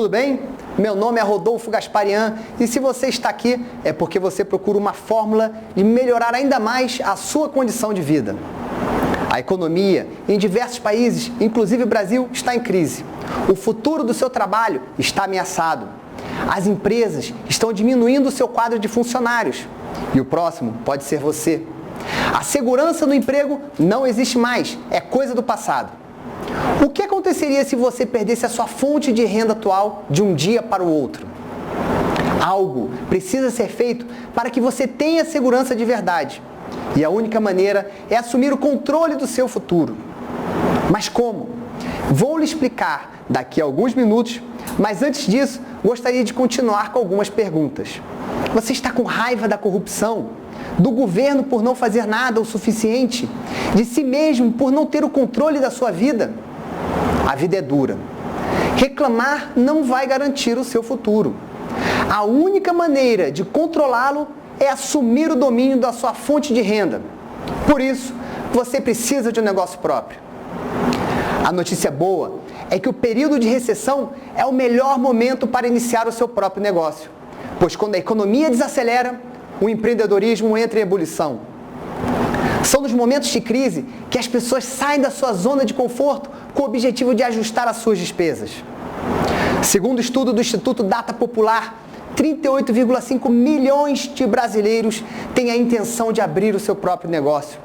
tudo bem? Meu nome é Rodolfo Gasparian e se você está aqui é porque você procura uma fórmula de melhorar ainda mais a sua condição de vida. A economia em diversos países, inclusive o Brasil, está em crise. O futuro do seu trabalho está ameaçado. As empresas estão diminuindo o seu quadro de funcionários. E o próximo pode ser você. A segurança no emprego não existe mais, é coisa do passado. O que aconteceria se você perdesse a sua fonte de renda atual de um dia para o outro? Algo precisa ser feito para que você tenha segurança de verdade. E a única maneira é assumir o controle do seu futuro. Mas como? Vou lhe explicar daqui a alguns minutos, mas antes disso, gostaria de continuar com algumas perguntas. Você está com raiva da corrupção? Do governo por não fazer nada o suficiente? De si mesmo por não ter o controle da sua vida? A vida é dura. Reclamar não vai garantir o seu futuro. A única maneira de controlá-lo é assumir o domínio da sua fonte de renda. Por isso, você precisa de um negócio próprio. A notícia boa é que o período de recessão é o melhor momento para iniciar o seu próprio negócio, pois quando a economia desacelera, o empreendedorismo entra em ebulição. São nos momentos de crise que as pessoas saem da sua zona de conforto com o objetivo de ajustar as suas despesas. Segundo o estudo do Instituto Data Popular, 38,5 milhões de brasileiros têm a intenção de abrir o seu próprio negócio.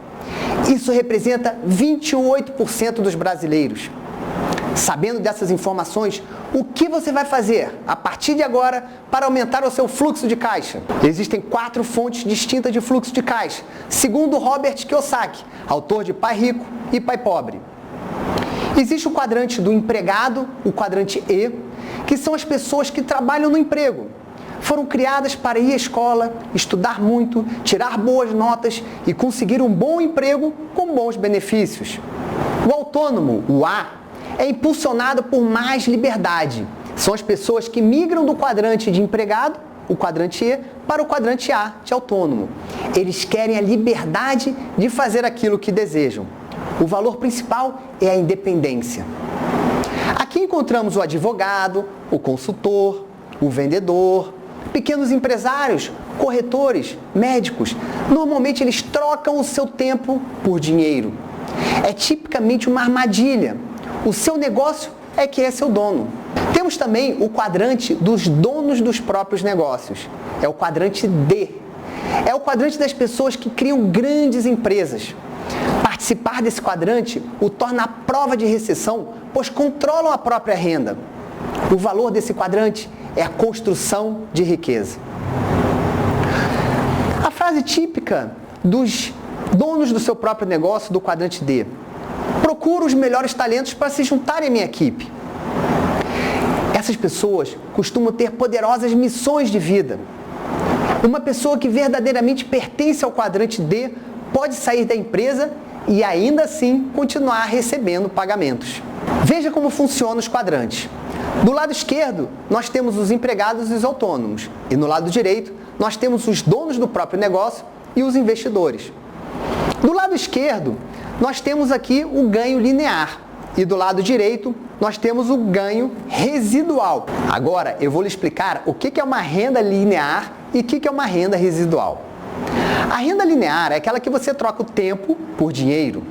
Isso representa 28% dos brasileiros. Sabendo dessas informações, o que você vai fazer a partir de agora para aumentar o seu fluxo de caixa? Existem 4 fontes distintas de fluxo de caixa, segundo Robert Kiyosaki, autor de Pai Rico e Pai Pobre. Existe o quadrante do empregado, o quadrante E, que são as pessoas que trabalham no emprego. Foram criadas para ir à escola, estudar muito, tirar boas notas e conseguir um bom emprego com bons benefícios. O autônomo, o A, é impulsionado por mais liberdade. São as pessoas que migram do quadrante de empregado, o quadrante E, para o quadrante A, de autônomo. Eles querem a liberdade de fazer aquilo que desejam. O valor principal é a independência. Aqui encontramos o advogado, o consultor, o vendedor, pequenos empresários, corretores, médicos. Normalmente eles trocam o seu tempo por dinheiro. É tipicamente uma armadilha. O seu negócio é que é seu dono. Temos também o quadrante dos donos dos próprios negócios. É o quadrante D. É o quadrante das pessoas que criam grandes empresas. Participar desse quadrante o torna a prova de recessão, pois controlam a própria renda. O valor desse quadrante é a construção de riqueza. A frase típica dos donos do seu próprio negócio do quadrante D: procuro os melhores talentos para se juntarem à minha equipe. Essas pessoas costumam ter poderosas missões de vida. Uma pessoa que verdadeiramente pertence ao quadrante D pode sair da empresa e ainda assim continuar recebendo pagamentos. Veja como funcionam os quadrantes. Do lado esquerdo, nós temos os empregados e os autônomos. E no lado direito, nós temos os donos do próprio negócio e os investidores. Do lado esquerdo, nós temos aqui o ganho linear. E do lado direito, nós temos o ganho residual. Agora, eu vou lhe explicar o que é uma renda linear e o que é uma renda residual. A renda linear é aquela que você troca o tempo por dinheiro.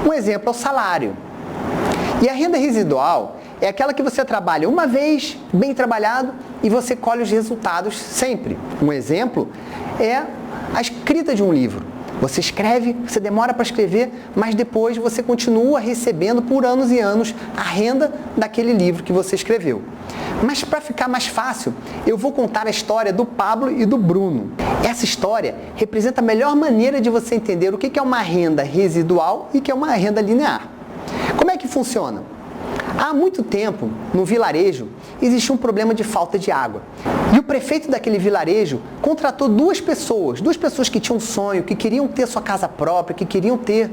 Um exemplo é o salário. E a renda residual é aquela que você trabalha uma vez, bem trabalhado, e você colhe os resultados sempre. Um exemplo é a escrita de um livro. Você escreve, você demora para escrever, mas depois você continua recebendo por anos e anos a renda daquele livro que você escreveu. Mas para ficar mais fácil, eu vou contar a história do Pablo e do Bruno. Essa história representa a melhor maneira de você entender o que é uma renda residual e o que é uma renda linear. Como é que funciona? Há muito tempo, no vilarejo, existia um problema de falta de água. E o prefeito daquele vilarejo contratou duas pessoas que tinham um sonho, que queriam ter sua casa própria, que queriam ter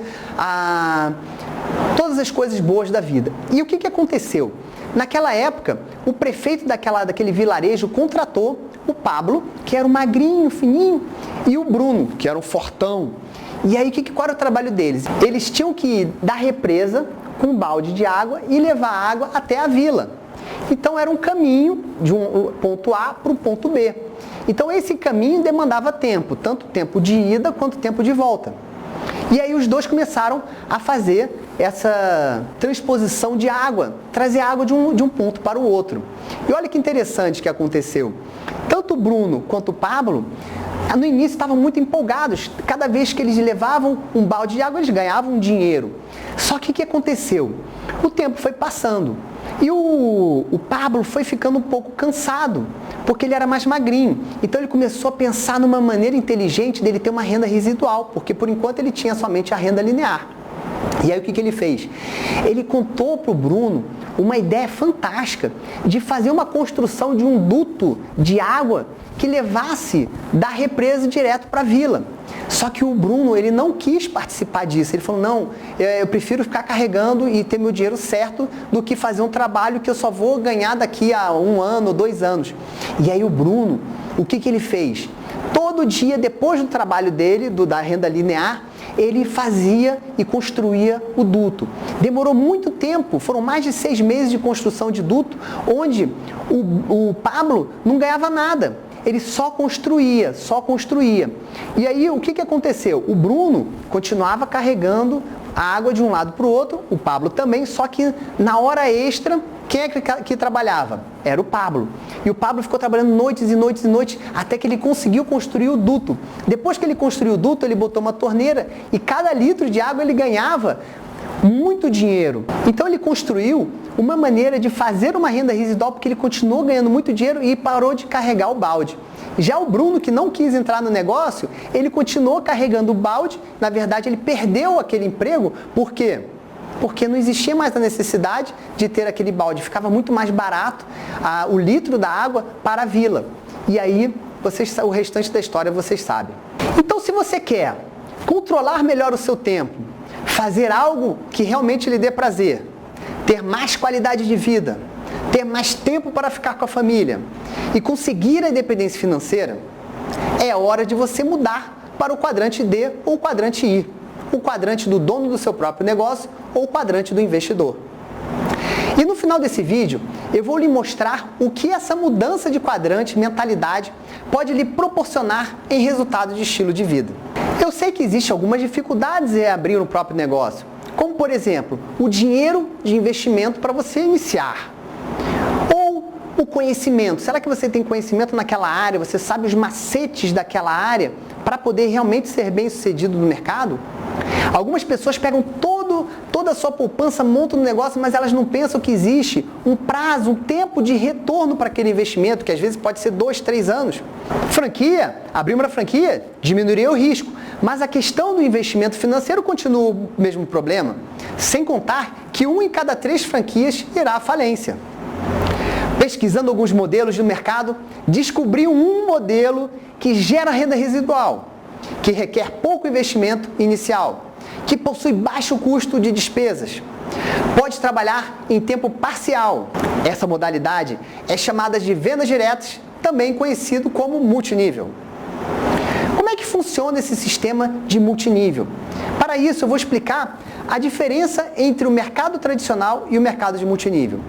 todas as coisas boas da vida. E o que aconteceu? Naquela época, o prefeito daquele vilarejo contratou o Pablo, que era um magrinho, fininho, e o Bruno, que era um fortão. E aí, qual era o trabalho deles? Eles tinham que ir da represa com um balde de água e levar a água até a vila. Então era um caminho de um ponto A para o ponto B. Então esse caminho demandava tempo, tanto tempo de ida quanto tempo de volta. E aí os dois começaram a fazer essa transposição de água, trazer água de um ponto para o outro. E olha que interessante que aconteceu. Tanto o Bruno quanto o Pablo, no início estavam muito empolgados. Cada vez que eles levavam um balde de água, eles ganhavam dinheiro. Só que o que aconteceu? O tempo foi passando. E o Pablo foi ficando um pouco cansado, porque ele era mais magrinho. Então ele começou a pensar numa maneira inteligente dele ter uma renda residual, porque por enquanto ele tinha somente a renda linear. E aí o que ele fez? Ele contou para o Bruno uma ideia fantástica de fazer uma construção de um duto de água que levasse da represa direto para a vila. Só que o Bruno, ele não quis participar disso. Ele falou, não, eu prefiro ficar carregando e ter meu dinheiro certo do que fazer um trabalho que eu só vou ganhar daqui a 1 ano, 2 anos. E aí o Bruno, o que ele fez? Todo dia, depois do trabalho dele, da renda linear, ele fazia e construía o duto. Demorou muito tempo, foram mais de 6 meses de construção de duto, onde o Pablo não ganhava nada. Ele só construía. E aí, o que aconteceu? O Bruno continuava carregando a água de um lado para o outro, o Pablo também, só que na hora extra, quem é que trabalhava? Era o Pablo. E o Pablo ficou trabalhando noites e noites e noites, até que ele conseguiu construir o duto. Depois que ele construiu o duto, ele botou uma torneira e cada litro de água ele ganhava muito dinheiro. Então ele construiu uma maneira de fazer uma renda residual, porque ele continuou ganhando muito dinheiro e parou de carregar o balde. Já o Bruno, que não quis entrar no negócio, ele continuou carregando o balde. Na verdade, ele perdeu aquele emprego. Por quê? Porque não existia mais a necessidade de ter aquele balde. Ficava muito mais barato o litro da água para a vila. E aí, o restante da história vocês sabem. Então, se você quer controlar melhor o seu tempo, fazer algo que realmente lhe dê prazer, ter mais qualidade de vida, ter mais tempo para ficar com a família e conseguir a independência financeira, é hora de você mudar para o quadrante D ou o quadrante I. O quadrante do dono do seu próprio negócio ou o quadrante do investidor. E no final desse vídeo, eu vou lhe mostrar o que essa mudança de quadrante, mentalidade, pode lhe proporcionar em resultado de estilo de vida. Eu sei que existem algumas dificuldades em abrir um próprio negócio, como por exemplo, o dinheiro de investimento para você iniciar. Ou o conhecimento. Será que você tem conhecimento naquela área? Você sabe os macetes daquela área para poder realmente ser bem sucedido no mercado? Algumas pessoas pegam toda a sua poupança, montam no negócio, mas elas não pensam que existe um prazo, um tempo de retorno para aquele investimento, que às vezes pode ser 2, 3 anos. Franquia, abrir uma franquia, diminuiria o risco, mas a questão do investimento financeiro continua o mesmo problema, sem contar que 1 em cada 3 franquias irá à falência. Pesquisando alguns modelos do mercado, descobri um modelo que gera renda residual, que requer pouco investimento inicial, que possui baixo custo de despesas. Pode trabalhar em tempo parcial. Essa modalidade é chamada de vendas diretas, também conhecido como multinível. Como é que funciona esse sistema de multinível? Para isso, eu vou explicar a diferença entre o mercado tradicional e o mercado de multinível.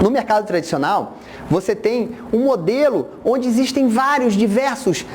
No mercado tradicional, você tem um modelo onde existem diversos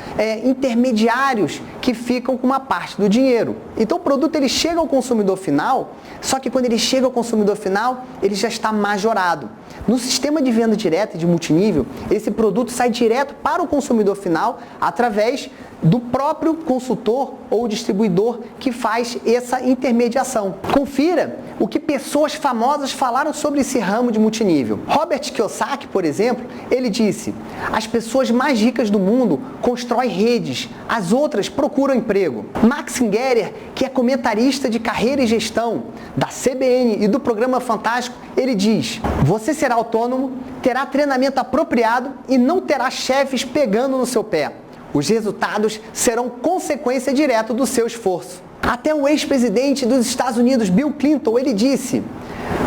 intermediários que ficam com uma parte do dinheiro. Então o produto ele chega ao consumidor final, só que quando ele chega ao consumidor final, ele já está majorado. No sistema de venda direta e de multinível, esse produto sai direto para o consumidor final através do próprio consultor ou distribuidor que faz essa intermediação. Confira o que pessoas famosas falaram sobre esse ramo de multinível. Robert Kiyosaki, por exemplo, ele disse: as pessoas mais ricas do mundo constroem redes, as outras procuram emprego. Max Singer, que é comentarista de carreira e gestão da CBN e do programa Fantástico, ele diz: você será autônomo, terá treinamento apropriado e não terá chefes pegando no seu pé. Os resultados serão consequência direta do seu esforço. Até o ex-presidente dos Estados Unidos, Bill Clinton, ele disse: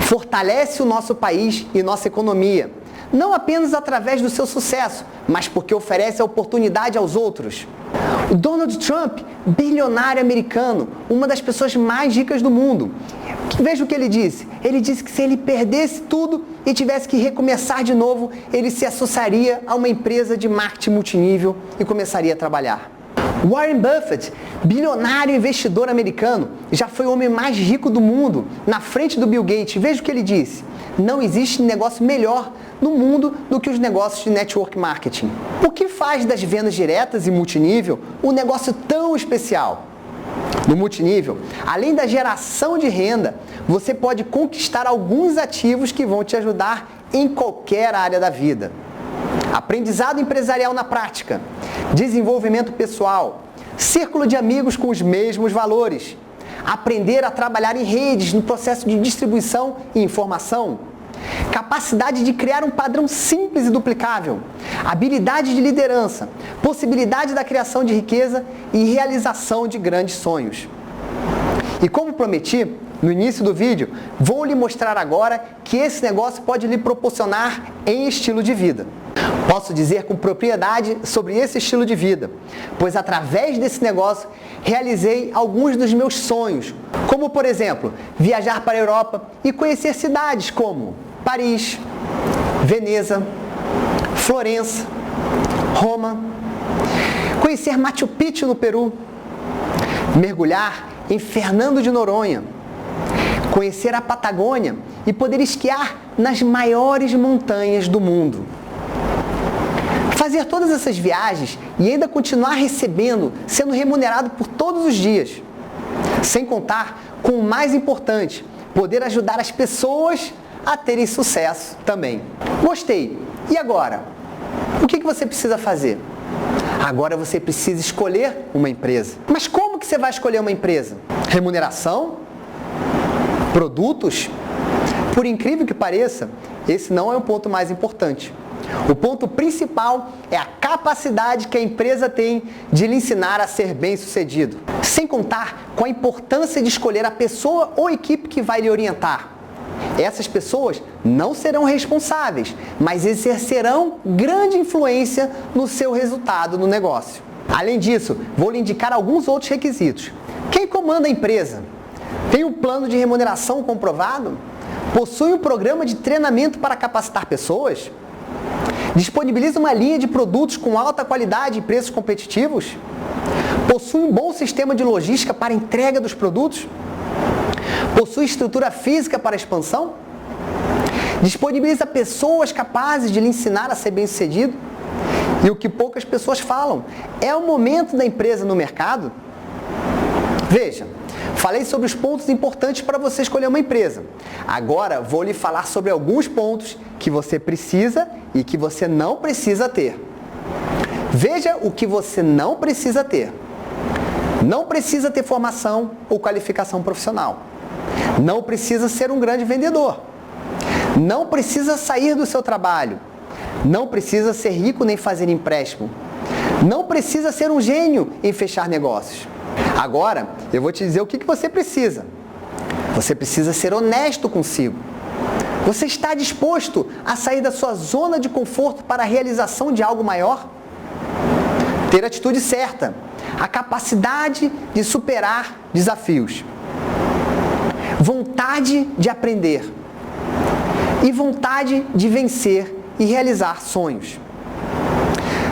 fortalece o nosso país e nossa economia, não apenas através do seu sucesso, mas porque oferece a oportunidade aos outros. O Donald Trump, bilionário americano, uma das pessoas mais ricas do mundo, Veja o que ele disse. Ele disse que se ele perdesse tudo e tivesse que recomeçar de novo, ele se associaria a uma empresa de marketing multinível e começaria a trabalhar. Warren Buffett, bilionário investidor americano, já foi o homem mais rico do mundo, na frente do Bill Gates. Veja o que ele disse. Não existe negócio melhor no mundo do que os negócios de network marketing. O que faz das vendas diretas e multinível um negócio tão especial? No multinível, além da geração de renda, você pode conquistar alguns ativos que vão te ajudar em qualquer área da vida. Aprendizado empresarial na prática, desenvolvimento pessoal, círculo de amigos com os mesmos valores, aprender a trabalhar em redes no processo de distribuição e informação, capacidade de criar um padrão simples e duplicável, habilidade de liderança, possibilidade da criação de riqueza e realização de grandes sonhos. E como prometi, no início do vídeo, vou lhe mostrar agora que esse negócio pode lhe proporcionar em estilo de vida. Posso dizer com propriedade sobre esse estilo de vida, pois através desse negócio realizei alguns dos meus sonhos, como por exemplo, viajar para a Europa e conhecer cidades como Paris, Veneza, Florença, Roma, conhecer Machu Picchu no Peru, mergulhar em Fernando de Noronha, conhecer a Patagônia e poder esquiar nas maiores montanhas do mundo. Fazer todas essas viagens e ainda continuar recebendo, sendo remunerado por todos os dias. Sem contar com o mais importante, poder ajudar as pessoas a terem sucesso também. Gostei. E agora? O que você precisa fazer? Agora você precisa escolher uma empresa. Mas como que você vai escolher uma empresa? Remuneração? Produtos? Por incrível que pareça, esse não é o ponto mais importante. O ponto principal é a capacidade que a empresa tem de lhe ensinar a ser bem-sucedido. Sem contar com a importância de escolher a pessoa ou equipe que vai lhe orientar. Essas pessoas não serão responsáveis, mas exercerão grande influência no seu resultado no negócio. Além disso, vou lhe indicar alguns outros requisitos. Quem comanda a empresa? Tem um plano de remuneração comprovado? Possui um programa de treinamento para capacitar pessoas? Disponibiliza uma linha de produtos com alta qualidade e preços competitivos? Possui um bom sistema de logística para a entrega dos produtos? Possui estrutura física para a expansão? Disponibiliza pessoas capazes de lhe ensinar a ser bem-sucedido? E o que poucas pessoas falam, é o momento da empresa no mercado? Veja, falei sobre os pontos importantes para você escolher uma empresa. Agora vou lhe falar sobre alguns pontos que você precisa e que você não precisa ter. Veja o que você não precisa ter. Não precisa ter formação ou qualificação profissional. Não precisa ser um grande vendedor. Não precisa sair do seu trabalho. Não precisa ser rico nem fazer empréstimo. Não precisa ser um gênio em fechar negócios. Agora, eu vou te dizer o que você precisa. Você precisa ser honesto consigo. Você está disposto a sair da sua zona de conforto para a realização de algo maior? Ter a atitude certa, a capacidade de superar desafios, vontade de aprender e vontade de vencer e realizar sonhos.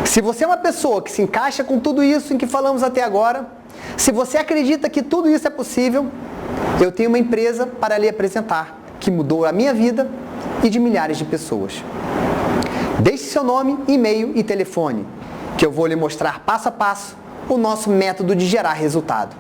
Se você é uma pessoa que se encaixa com tudo isso em que falamos até agora, se você acredita que tudo isso é possível, eu tenho uma empresa para lhe apresentar que mudou a minha vida e de milhares de pessoas. Deixe seu nome, e-mail e telefone, que eu vou lhe mostrar passo a passo o nosso método de gerar resultado.